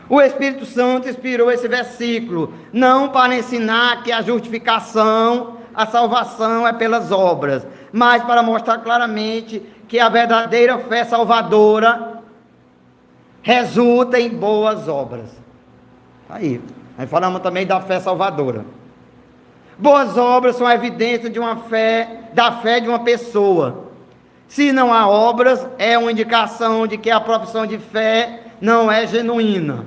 O Espírito Santo inspirou esse versículo, não para ensinar que a justificação, a salvação é pelas obras, mas para mostrar claramente que a verdadeira fé salvadora resulta em boas obras. Aí falamos também da fé salvadora. Boas obras são a evidência de uma fé, da fé de uma pessoa. Se não há obras, é uma indicação de que a profissão de fé não é genuína.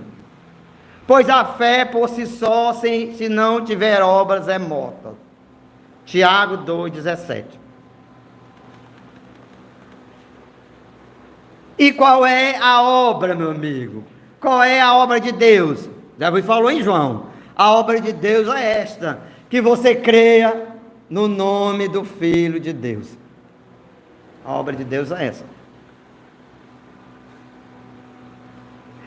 Pois a fé por si só, se não tiver obras, é morta. Tiago 2,17. E qual é a obra, meu amigo? Qual é a obra de Deus? Já falou em João. A obra de Deus é esta: que você creia no nome do Filho de Deus. A obra de Deus é essa.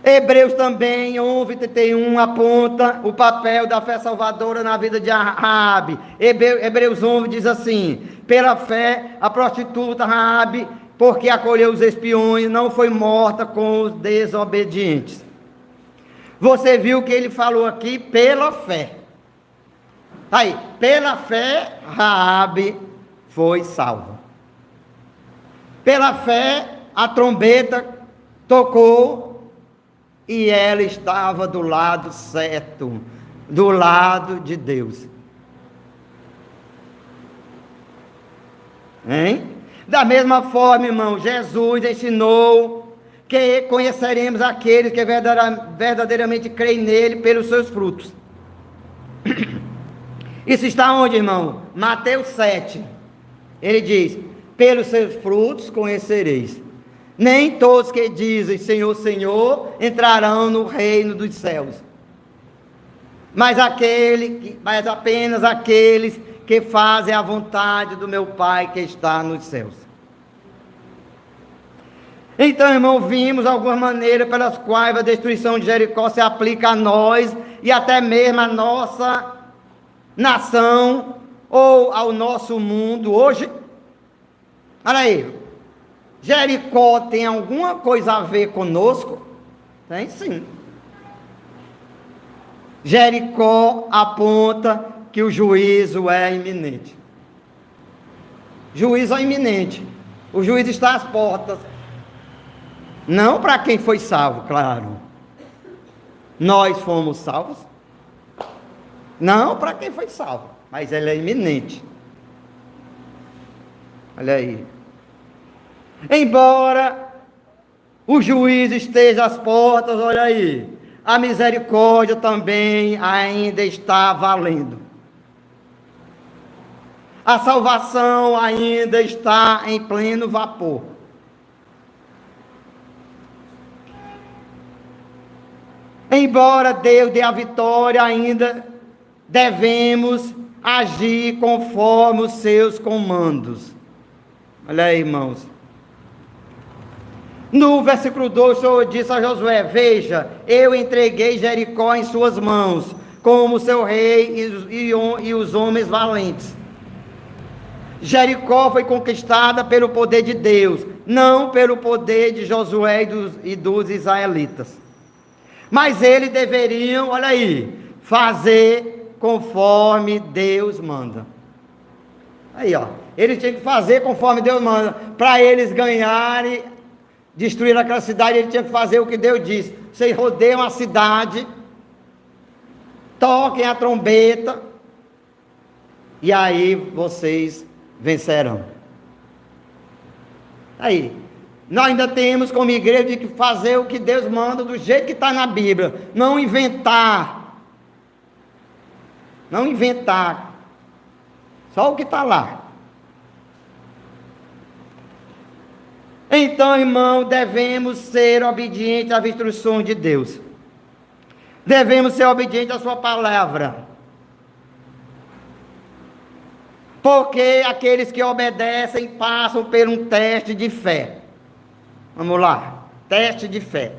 Hebreus também, 11:31, aponta o papel da fé salvadora na vida de Raabe. Hebreus 11 diz assim: pela fé, a prostituta Raabe, porque acolheu os espiões, não foi morta com os desobedientes. Você viu que ele falou aqui, pela fé. Aí, pela fé, Raabe foi salva. Pela fé, a trombeta tocou e ela estava do lado certo, do lado de Deus. Hein? Da mesma forma, irmão, Jesus ensinou que conheceremos aqueles que verdadeiramente creem nele pelos seus frutos. Isso está onde, irmão? Mateus 7. Ele diz: pelos seus frutos conhecereis. Nem todos que dizem Senhor, Senhor, entrarão no reino dos céus, mas apenas aqueles que fazem a vontade do meu Pai que está nos céus. Então, irmão, vimos algumas maneiras pelas quais a destruição de Jericó se aplica a nós e até mesmo a nossa nação ou ao nosso mundo hoje. Olha aí, Jericó tem alguma coisa a ver conosco? Tem sim. Jericó aponta que o juízo é iminente. Juízo é iminente. O juízo está às portas. Não para quem foi salvo, claro. Nós fomos salvos. Não para quem foi salvo, mas ele é iminente. Olha aí. Embora o juízo esteja às portas, olha aí, a misericórdia também ainda está valendo. A salvação ainda está em pleno vapor. Embora Deus dê a vitória, ainda devemos agir conforme os seus comandos. Olha aí, irmãos. No versículo 2, o Senhor disse a Josué: veja, eu entreguei Jericó em suas mãos, como seu rei e os homens valentes. Jericó foi conquistada pelo poder de Deus, não pelo poder de Josué e dos israelitas. Mas eles deveriam, olha aí, fazer conforme Deus manda. Aí, ó, eles tinham que fazer conforme Deus manda, para eles ganharem, destruir aquela cidade. Ele tinha que fazer o que Deus disse. Vocês rodeiam a cidade, toquem a trombeta, e aí vocês vencerão. Aí, nós ainda temos como igreja de que fazer o que Deus manda, do jeito que está na Bíblia. Não inventar. Não inventar. Só o que está lá. Então, irmão, devemos ser obedientes às instruções de Deus. Devemos ser obedientes à sua palavra. Porque aqueles que obedecem passam por um teste de fé. Vamos lá, teste de fé.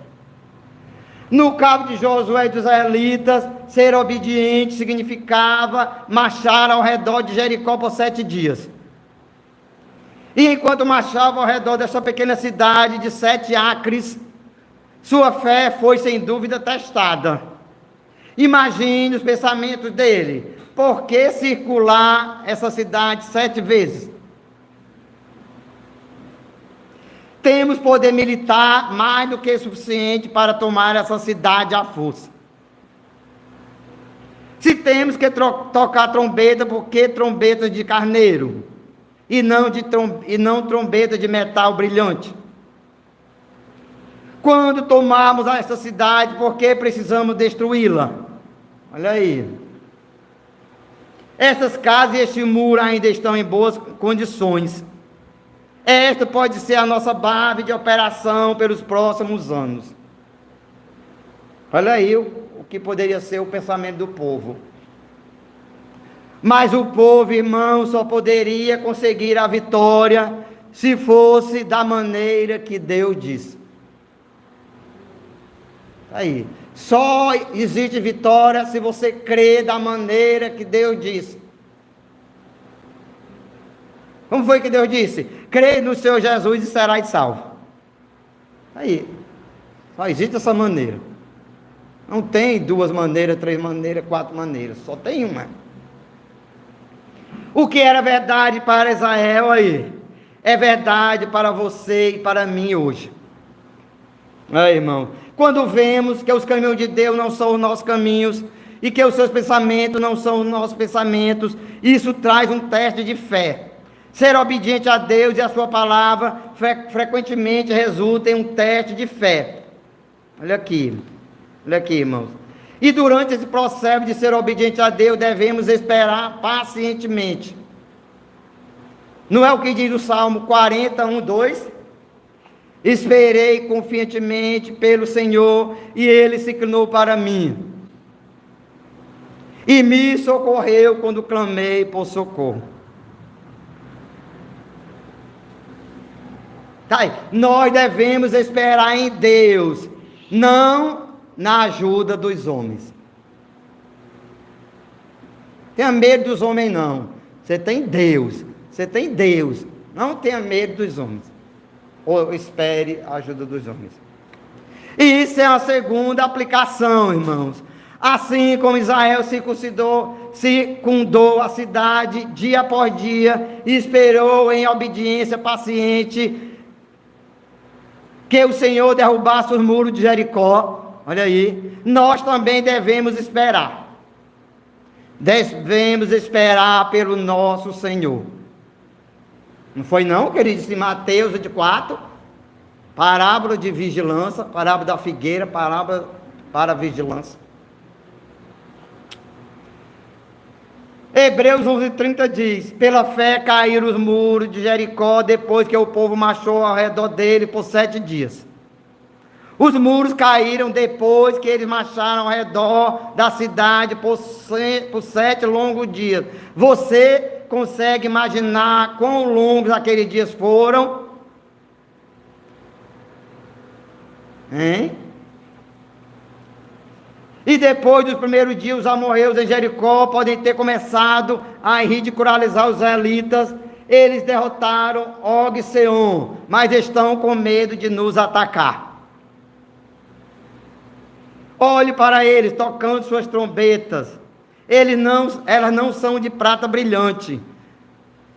No caso de Josué e dos israelitas, ser obediente significava marchar ao redor de Jericó por 7 dias. E enquanto marchava ao redor dessa pequena cidade de 7 acres, sua fé foi sem dúvida testada. Imagine os pensamentos dele. Por que circular essa cidade 7 vezes? Temos poder militar mais do que suficiente para tomar essa cidade à força. Se temos que tocar trombeta, por que trombeta de carneiro? E não trombeta de metal brilhante? Quando tomarmos esta cidade, por que precisamos destruí-la? Olha aí. Essas casas e este muro ainda estão em boas condições. Esta pode ser a nossa base de operação pelos próximos anos. Olha aí o que poderia ser o pensamento do povo. Mas o povo, irmão, só poderia conseguir a vitória se fosse da maneira que Deus disse. Aí, só existe vitória se você crê da maneira que Deus disse. Como foi que Deus disse? Crê no Senhor Jesus e serás salvo. Aí, só existe essa maneira. Não tem 2 maneiras, 3 maneiras, 4 maneiras, só tem uma. O que era verdade para Israel aí, é verdade para você e para mim hoje. Aí, irmão, quando vemos que os caminhos de Deus não são os nossos caminhos, e que os seus pensamentos não são os nossos pensamentos, isso traz um teste de fé. Ser obediente a Deus e a sua palavra frequentemente resulta em um teste de fé. Olha aqui, irmãos. E durante esse processo de ser obediente a Deus, devemos esperar pacientemente. Não é o que diz o Salmo 41, 2? Esperei confiantemente pelo Senhor, e Ele se inclinou para mim, e me socorreu quando clamei por socorro. Tá aí. Nós devemos esperar em Deus, não na ajuda dos homens. Tenha medo dos homens não. Você tem Deus. Não tenha medo dos homens. Ou espere a ajuda dos homens. E isso é a segunda aplicação, irmãos. Assim como Israel circundou a cidade dia após dia, e esperou em obediência paciente que o Senhor derrubasse os muros de Jericó. Olha aí, nós também devemos esperar. Devemos esperar pelo nosso Senhor. Não foi não, queridos, em Mateus 24, parábola de vigilância, parábola da figueira, parábola para a vigilância. Hebreus 11:30 diz: pela fé caíram os muros de Jericó, depois que o povo marchou ao redor dele por 7 dias. Os muros caíram depois que eles marcharam ao redor da cidade por 7 longos dias. Você consegue imaginar quão longos aqueles dias foram? Hein? E depois dos primeiros dias, os amorreus em Jericó podem ter começado a ridicularizar os israelitas. Eles derrotaram Og e Seom, mas estão com medo de nos atacar. Olhe para eles, tocando suas trombetas. Elas não são de prata brilhante,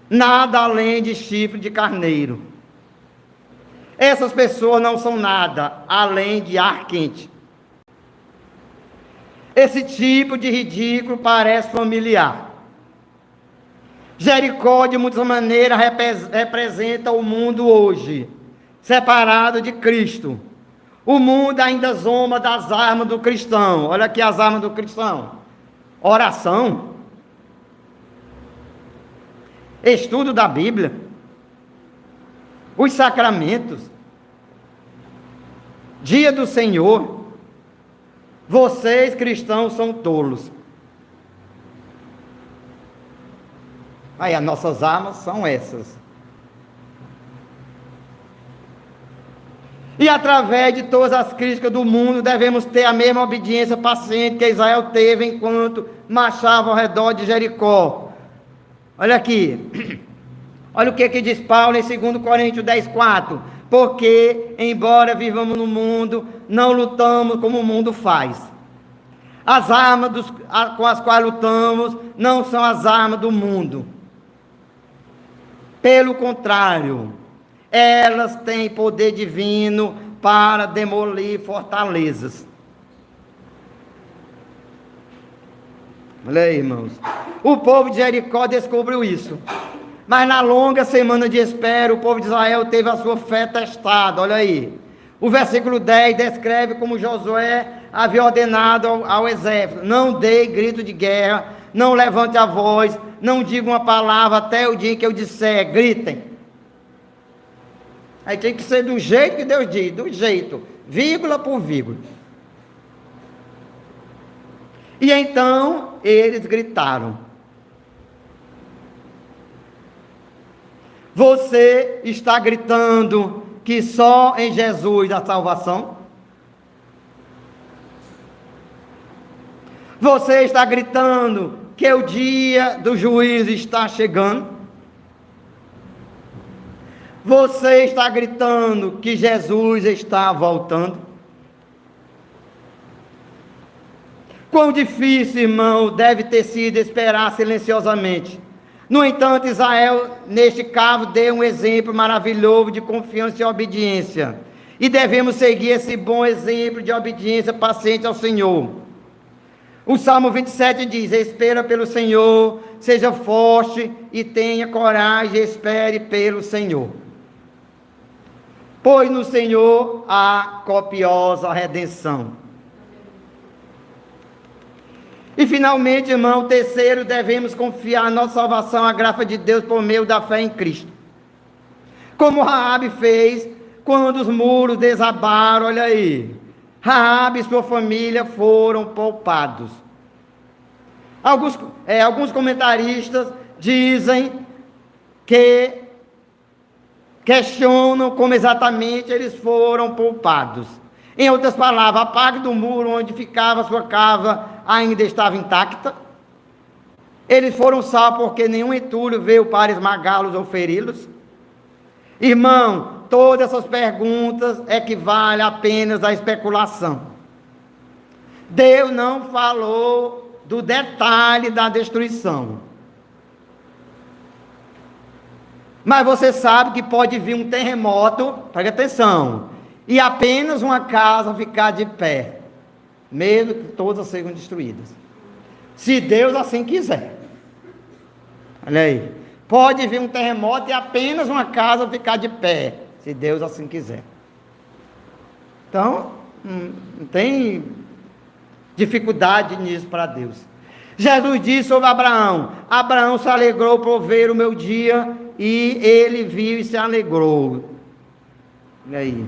nada além de chifre de carneiro. Essas pessoas não são nada além de ar quente. Esse tipo de ridículo parece familiar. Jericó, de muitas maneiras, representa o mundo hoje, separado de Cristo. O mundo ainda zomba das armas do cristão. Olha aqui as armas do cristão: oração, estudo da Bíblia, os sacramentos, dia do Senhor. Vocês, cristãos, são tolos. Aí, as nossas armas são essas. E através de todas as críticas do mundo, devemos ter a mesma obediência paciente que Israel teve enquanto marchava ao redor de Jericó. Olha aqui. Olha o que diz Paulo em 2 Coríntios 10:4. Porque, embora vivamos no mundo, não lutamos como o mundo faz. As armas com as quais lutamos não são as armas do mundo. Pelo contrário, elas têm poder divino para demolir fortalezas. Olha aí, irmãos. O povo de Jericó descobriu isso. Mas na longa semana de espera, o povo de Israel teve a sua fé testada. Olha aí. O versículo 10 descreve como Josué havia ordenado ao exército: não dê grito de guerra, não levante a voz, não diga uma palavra até o dia que eu disser, gritem. Aí tem que ser do jeito que Deus diz, do jeito, vírgula por vírgula. E então eles gritaram. Você está gritando que só em Jesus há salvação? Você está gritando que o dia do juízo está chegando? Você está gritando que Jesus está voltando? Quão difícil, irmão, deve ter sido esperar silenciosamente. No entanto, Israel, neste caso, deu um exemplo maravilhoso de confiança e obediência. E devemos seguir esse bom exemplo de obediência paciente ao Senhor. O Salmo 27 diz: espera pelo Senhor, seja forte e tenha coragem, espere pelo Senhor. Pois no Senhor há copiosa redenção. E finalmente, irmão, terceiro, devemos confiar nossa salvação à graça de Deus por meio da fé em Cristo. Como Raabe fez quando os muros desabaram, olha aí. Raabe e sua família foram poupados. Alguns comentaristas dizem que questionam como exatamente eles foram poupados. Em outras palavras, a parte do muro onde ficava a sua casa ainda estava intacta. Eles foram salvos porque nenhum entulho veio para esmagá-los ou feri-los. Irmão, todas essas perguntas equivalem apenas à especulação. Deus não falou do detalhe da destruição. Mas você sabe que pode vir um terremoto, preste atenção, e apenas uma casa ficar de pé, mesmo que todas sejam destruídas. Se Deus assim quiser. Olha aí. Pode vir um terremoto e apenas uma casa ficar de pé, se Deus assim quiser. Então, não tem dificuldade nisso para Deus. Jesus disse sobre Abraão: Abraão se alegrou por ver o meu dia, e ele viu e se alegrou. E aí?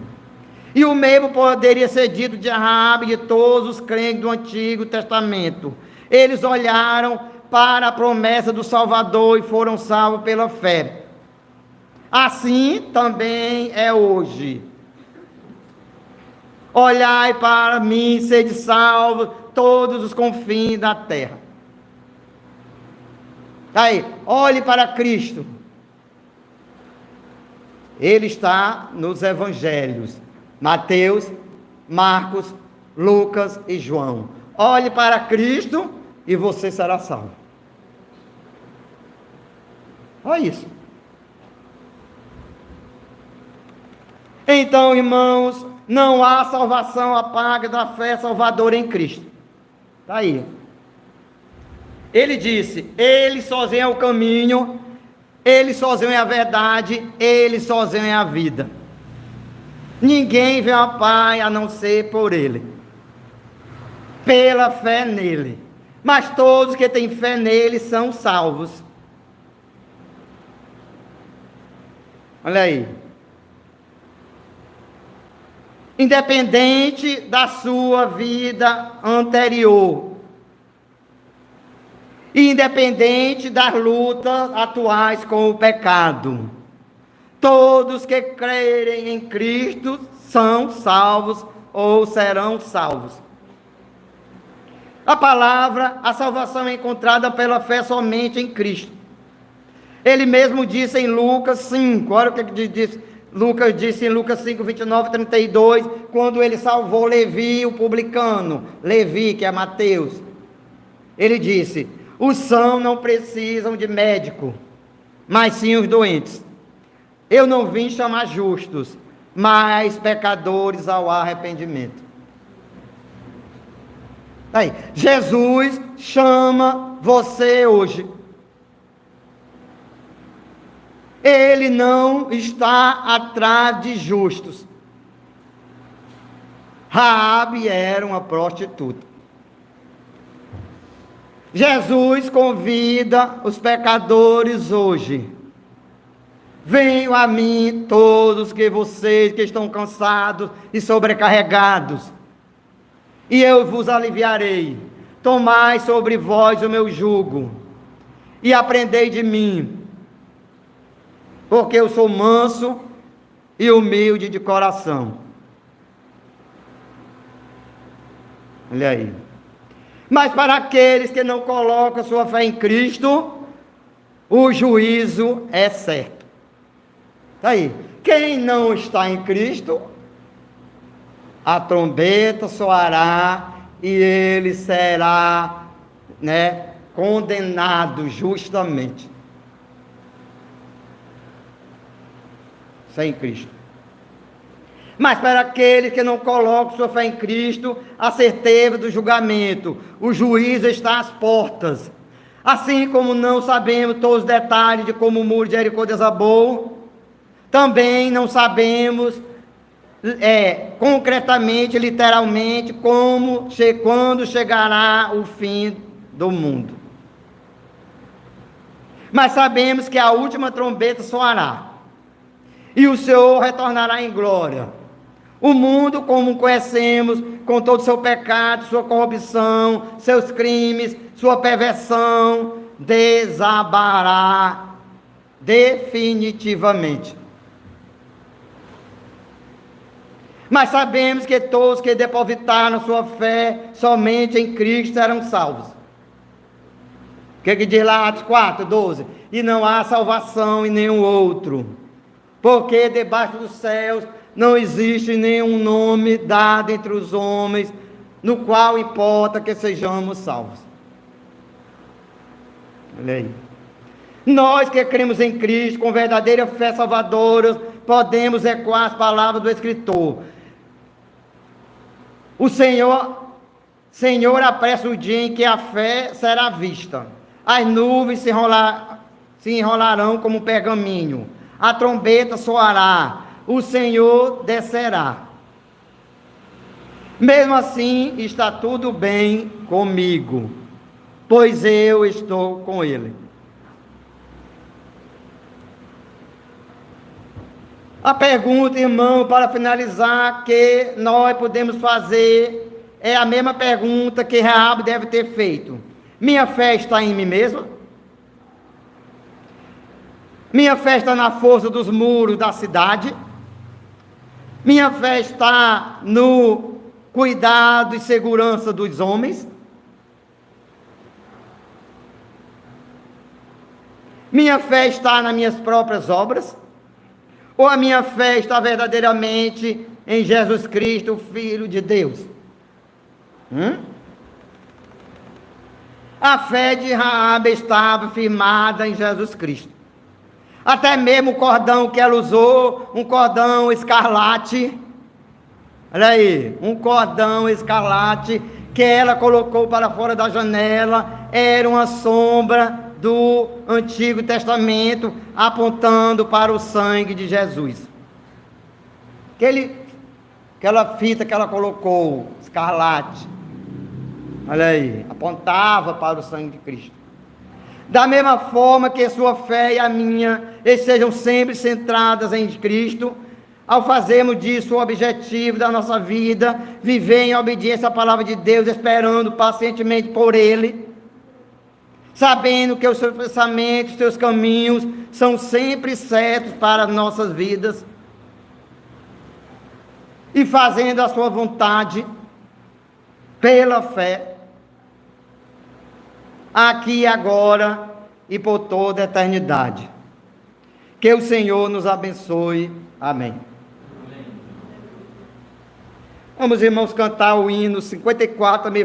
E o mesmo poderia ser dito de Raabe e de todos os crentes do Antigo Testamento. Eles olharam para a promessa do Salvador e foram salvos pela fé. Assim também é hoje. Olhai para mim, sede salvos, todos os confins da terra. Aí, olhe para Cristo. Ele está nos evangelhos: Mateus, Marcos, Lucas e João. Olhe para Cristo e você será salvo. Olha isso. Então, irmãos, não há salvação à parte da fé salvadora em Cristo. Está aí. Ele disse: Ele sozinho é o caminho, Ele sozinho é a verdade, Ele sozinho é a vida. Ninguém vem ao Pai a não ser por Ele, pela fé nele. Mas todos que têm fé nele são salvos. Olha aí. Independente da sua vida anterior, independente das lutas atuais com o pecado, todos que crerem em Cristo são salvos ou serão salvos. A salvação é encontrada pela fé somente em Cristo. Ele mesmo disse em Lucas 5, olha o que Lucas disse em Lucas 5, 29 e 32, quando ele salvou Levi, o publicano, Levi, que é Mateus. Ele disse: os sãos não precisam de médico, mas sim os doentes. Eu não vim chamar justos, mas pecadores ao arrependimento. Aí, Jesus chama você hoje. Ele não está atrás de justos. Raabe era uma prostituta. Jesus convida os pecadores hoje. Venham a mim todos vocês que estão cansados e sobrecarregados, e eu vos aliviarei. Tomai sobre vós o meu jugo e aprendei de mim, porque eu sou manso e humilde de coração. Olha aí. Mas para aqueles que não colocam sua fé em Cristo, o juízo é certo. Está aí. Quem não está em Cristo, a trombeta soará e ele será, condenado justamente. Sem Cristo. Mas para aqueles que não colocam sua fé em Cristo, a certeza do julgamento, o juízo está às portas. Assim como não sabemos todos os detalhes de como o muro de Jericó desabou, também não sabemos concretamente, literalmente, quando chegará o fim do mundo. Mas sabemos que a última trombeta soará, e o Senhor retornará em glória. O mundo, como conhecemos, com todo o seu pecado, sua corrupção, seus crimes, sua perversão, desabará definitivamente. Mas sabemos que todos que depositaram sua fé somente em Cristo serão salvos. O que diz lá Atos 4, 12? E não há salvação em nenhum outro, porque debaixo dos céus não existe nenhum nome dado entre os homens, no qual importa que sejamos salvos. Olha aí. Nós que cremos em Cristo, com verdadeira fé salvadora, podemos ecoar as palavras do escritor. O Senhor apressa o dia em que a fé será vista. As nuvens se enrolarão como um pergaminho. A trombeta soará. O Senhor descerá. Mesmo assim, está tudo bem comigo, pois eu estou com Ele. A pergunta, irmão, para finalizar, que nós podemos fazer, é a mesma pergunta que Raabe deve ter feito. Minha fé está em mim mesmo? Minha fé está na força dos muros da cidade? Minha fé está no cuidado e segurança dos homens? Minha fé está nas minhas próprias obras? Ou a minha fé está verdadeiramente em Jesus Cristo, o Filho de Deus? A fé de Raabe estava firmada em Jesus Cristo. Até mesmo o cordão que ela usou, um cordão escarlate, olha aí, um cordão escarlate que ela colocou para fora da janela, era uma sombra do Antigo Testamento, apontando para o sangue de Jesus. Aquela fita que ela colocou, escarlate, olha aí, apontava para o sangue de Cristo. Da mesma forma que sua fé e a minha estejam sempre centradas em Cristo, ao fazermos disso o objetivo da nossa vida, viver em obediência à palavra de Deus, esperando pacientemente por Ele, sabendo que os seus pensamentos, os seus caminhos são sempre certos para as nossas vidas, e fazendo a sua vontade pela fé, aqui e agora e por toda a eternidade. Que o Senhor nos abençoe. Amém. Vamos, irmãos, cantar o hino 54 também.